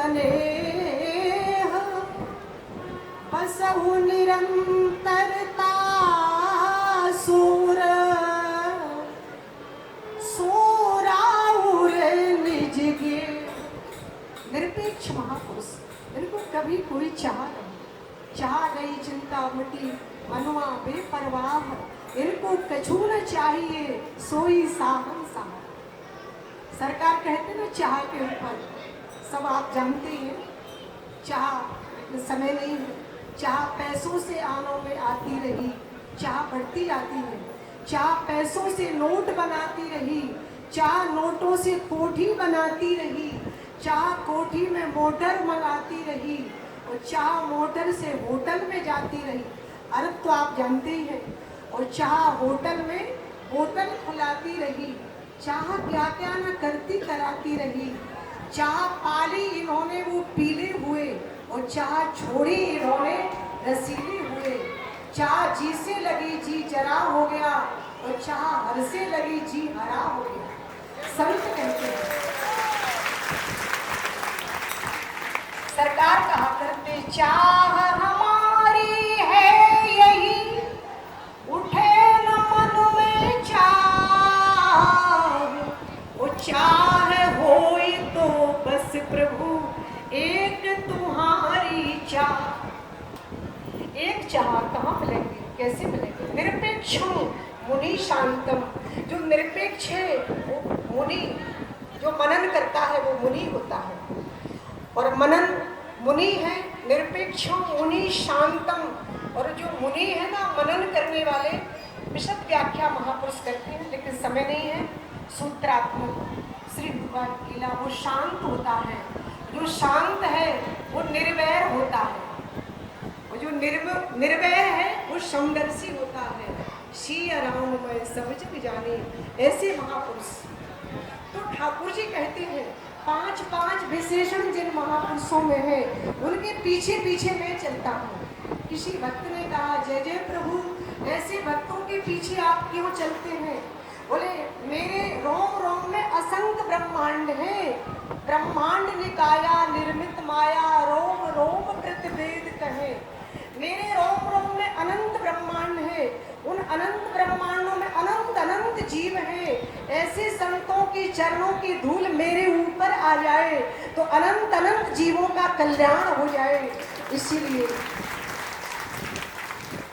स्नेह बसहु निरंतरता सूर सोराउर निज गे। निरपेक्ष महापुरुष, इनको कभी कोई चाह गई चिंता मिटी मनुआ बेपरवाह, इनको कछु न चाहिए सोई साहन साह। सरकार कहते ना चाह के ऊपर, सब आप जानते हैं चाह समय नहीं है, चाह पैसों से आनों में आती रही, चाह बढ़ती जाती है, चाह पैसों से नोट बनाती रही, चाह नोटों से कोठी बनाती रही, चाह कोठी में मोटर मंगाती रही और चाह मोटर से होटल में जाती रही। अरब तो आप जानते ही हैं। और चाह होटल में होटल खुलाती रही, चाह क्या क्या न करती कराती रही। चाह पाली इन्होंने वो पीले हुए और चाह छोड़ी इन्होंने रसीले हुए। चाह जी से लगी जी जरा हो गया और चाह हर से लगी जी हरा हो गया। संत कहते हैं, सरकार कहा करते चाह हमारी है यही, उठे न मन में चाह, वो चाह होई तो बस प्रभु एक तुम्हारी चाह। एक चाह कहाँ मिलेंगे, कैसे मिलेंगे? निरपेक्ष मुनि शांतम, जो निरपेक्ष है वो मुनि, जो मनन करता है वो मुनि होता है। और मनन मुनि है, निरपेक्ष मुनि शांतम। और जो मुनि है ना मनन करने वाले, विशद व्याख्या महापुरुष करते हैं लेकिन समय नहीं है। सूत्रात्मक श्री भगवान लीला, वो शांत होता है, जो शांत है वो निर्वैर होता है, वो जो निर्वैर है वो समदर्शी होता है। शी राम मैं सब जग जाने, ऐसे महापुरुष। तो ठाकुर जी कहते हैं पांच विशेषण जिन महापुरुषों में है उनके पीछे पीछे मैं चलता हूँ। किसी भक्त ने कहा जय जय प्रभु, ऐसे भक्तों के पीछे आप क्यों चलते हैं? बोले मेरे रोम रोम में असंख्य ब्रह्मांड है, ब्रह्मांड निकाया निर्मित माया, रोम रोम प्रतिवेद कहे। मेरे रोम रोम में अनंत ब्रह्मांड है, उन अनंत ब्रह्मांडों में अनंत अनंत जीव है। ऐसे संतों की चरणों की धूल मेरे ऊपर आ जाए तो अनंत अनंत जीवों का कल्याण हो जाए। इसीलिए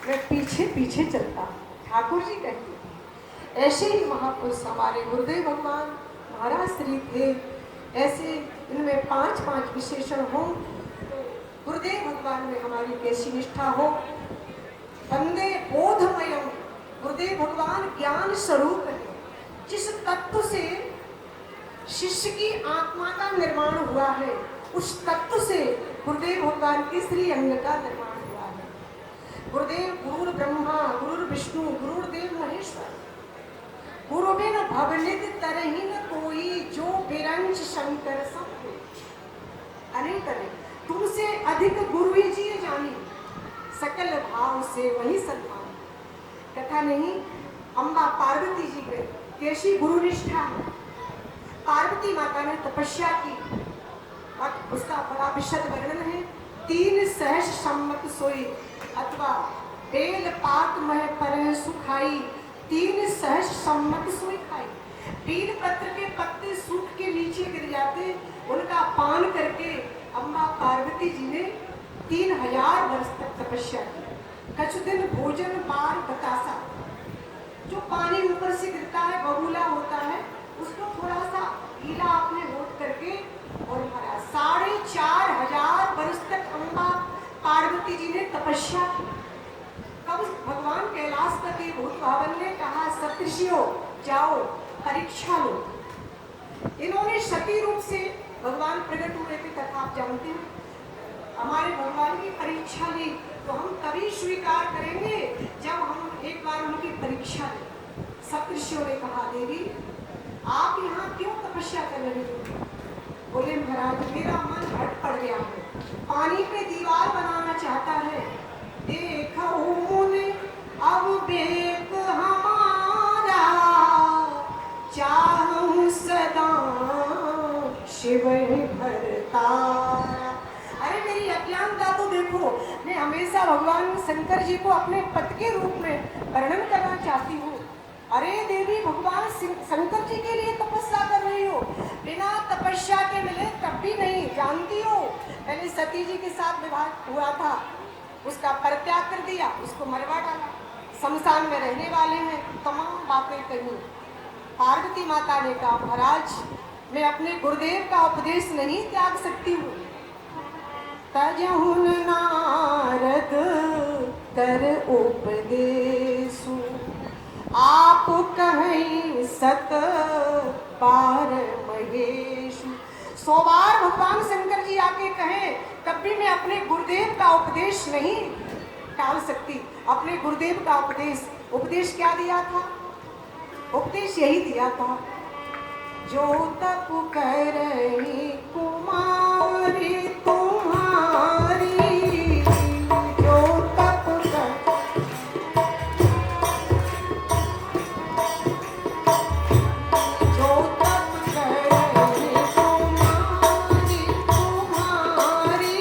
मैं पीछे पीछे चलता हूँ। ठाकुर जी कहते हैं ऐसे ही महापुरुष हमारे गुरुदेव भगवान महाराज श्री थे। ऐसे इनमें पांच विशेषण हो तो गुरुदेव भगवान में हमारी कैसी निष्ठा हो। वंदे बोधमयम, गुरुदेव भगवान ज्ञान स्वरूप है। जिस तत्व से शिष्य की आत्मा का निर्माण हुआ है उस तत्व से गुरुदेव भगवान के श्री अंग का निर्माण हुआ है। गुरुदेव गुरु ब्रह्मा गुरु विष्णु गुरुदेव महेश्वर, गुरु बिन भवनिध तरहि न कोई, जो बिरंच शंकर सब कोई। अनेक तुमसे अधिक गुरु ही जी जानी, सकल भाव से वही सद्भाव। कथा नहीं, अम्बा पार्वती जी गए, कैसी गुरु निष्ठा है। पार्वती माता ने तपस्या की, उसका बड़ा विशद वर्णन है। 3 सहस्र सम्मत सोई, अथवा बेल पात मह पर सुखाई, 3 सहस्र सम्मत सोई खाई। बेल पत्र के पत्ते सूख के नीचे गिर जाते, उनका पान करके अम्बा पार्वती जी ने 3000 वर्ष तक तपस्या की। कछ दिन भोजन बार बतासा, जो पानी ऊपर से गिरता है बबूला होता है, उसको थोड़ा सा गीला आपने होट करके और भरा। 4500 वर्ष तक अम्बा पार्वती जी ने तपस्या की। कब भगवान कैलाश पति भूत भावन ने कहा सप्तर्षियों जाओ परीक्षा लो। इन्होंने सती रूप से भगवान प्रकट हुए थे, कथा आप जानते हैं। हमारे भगवान की परीक्षा ली तो हम तभी स्वीकार करेंगे जब हम एक बार उनकी परीक्षा लें। सप्तर्षियों ने कहा देवी आप यहाँ क्यों तपस्या कर रहे हो? बोले महाराज मेरा मन हट पड़ गया है, पानी पे दीवार बनाना चाहता है। देखो मुने अब बेक हमारा, चाहूं सदा शिव ही भरतारा। अरे मेरी अज्ञानता तो देखो, मैं हमेशा भगवान शंकर जी को अपने पति के रूप में वर्णन करना चाहती हूँ। अरे देवी, भगवान शंकर जी के लिए तपस्या कर रही हो, बिना तपस्या के मिले तब भी नहीं। जानती हो, पहले सती जी के साथ विवाह हुआ था, उसका परित्याग कर दिया, उसको मरवा डाला, शमशान में रहने वाले हैं, तमाम बातें कही। पार्वती माता ने कहा, महाराज मैं अपने गुरुदेव का उपदेश नहीं त्याग सकती हूँ। तजहुन नारद कर उपदेशु, आप कहीं सत पार महेशु। 100 बार भगवान शंकर जी आके कहें तब भी मैं अपने गुरुदेव का उपदेश नहीं टाल सकती। अपने गुरुदेव का उपदेश क्या दिया था? उपदेश यही दिया था, जो तप करही कुमारी तुम्हारी, जो तप करही कुमारी तुम्हारी,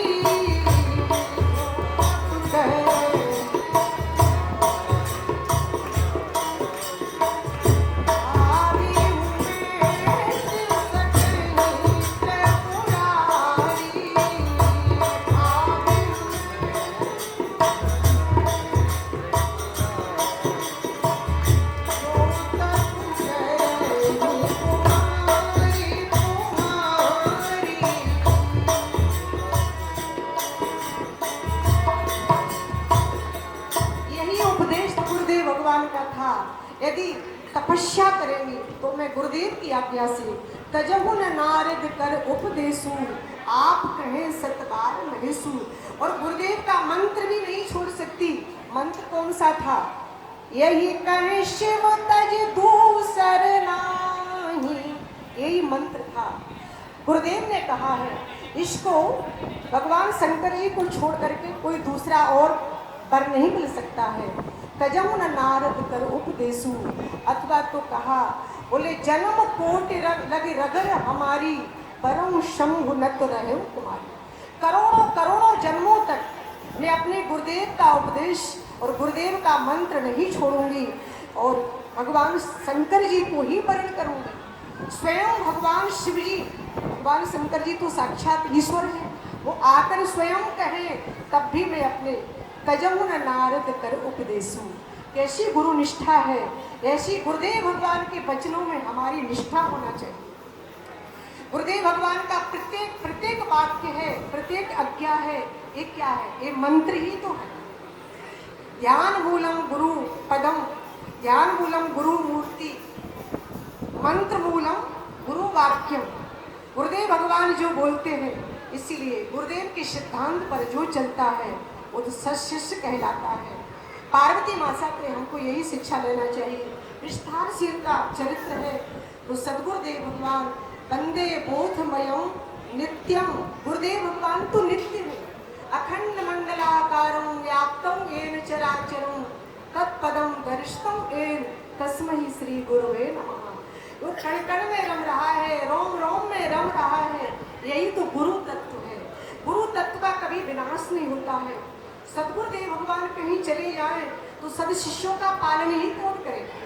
यदि तपस्या करेंगी तो मैं गुरुदेव की आज्ञा से तजहुन नारद कर उपदेशु, आप कहें सतबार महेशु। और गुरुदेव का मंत्र भी नहीं छोड़ सकती। मंत्र कौन सा था? यही कहे शिव तज दूसर नाही, यही मंत्र था। गुरुदेव ने कहा है, इसको भगवान शंकर जी को छोड़ करके कोई दूसरा और वर नहीं मिल सकता है। तजहुन नारद कर उपदेशु, अथवा तो कहा, बोले जन्म कोटि लग रगर हमारी, परम शंभु नत रहे तुम्हारी। करोड़ों करोड़ों जन्मों तक मैं अपने गुरुदेव का उपदेश और गुरुदेव का मंत्र नहीं छोड़ूंगी और भगवान शंकर जी को ही वरण करूंगी। स्वयं भगवान शिव जी, भगवान शंकर जी तो साक्षात ईश्वर है, वो आकर स्वयं कहें तब भी मैं अपने तजहुन नारद कर उपदेशु। ऐसी गुरु निष्ठा है, ऐसी गुरुदेव भगवान के वचनों में हमारी निष्ठा होना चाहिए। गुरुदेव भगवान का प्रत्येक वाक्य है, प्रत्येक आज्ञा है, ये क्या है? ये मंत्र ही तो है। ज्ञान मूलम गुरु पदम, ज्ञान मूलम गुरु मूर्ति, मंत्र मूलम गुरु वाक्यम। गुरुदेव भगवान जो बोलते हैं, इसीलिए गुरुदेव के सिद्धांत पर जो चलता है वो तो सशिष्य कहलाता है। पार्वती माता से हमको यही शिक्षा लेना चाहिए। विस्तारशील का चरित्र है तो सदगुरुदेव भगवान वंदे बोधमयम नित्यम। गुरुदेव भगवान तो नित्य है, अखंड मंडलाकारं व्याप्तं येन चराचरं, तत्पदम गरिष्ठं येन तस्मै श्री गुरुवे नमः। वो कण कण में रम रहा है, रोम रोम में रम रहा है, यही तो गुरु तत्व है। गुरु तत्व का कभी विनाश नहीं होता है। सदगुरुदेव भगवान कहीं चले जाएं तो सद शिष्यों का पालन ही कौन करेगा?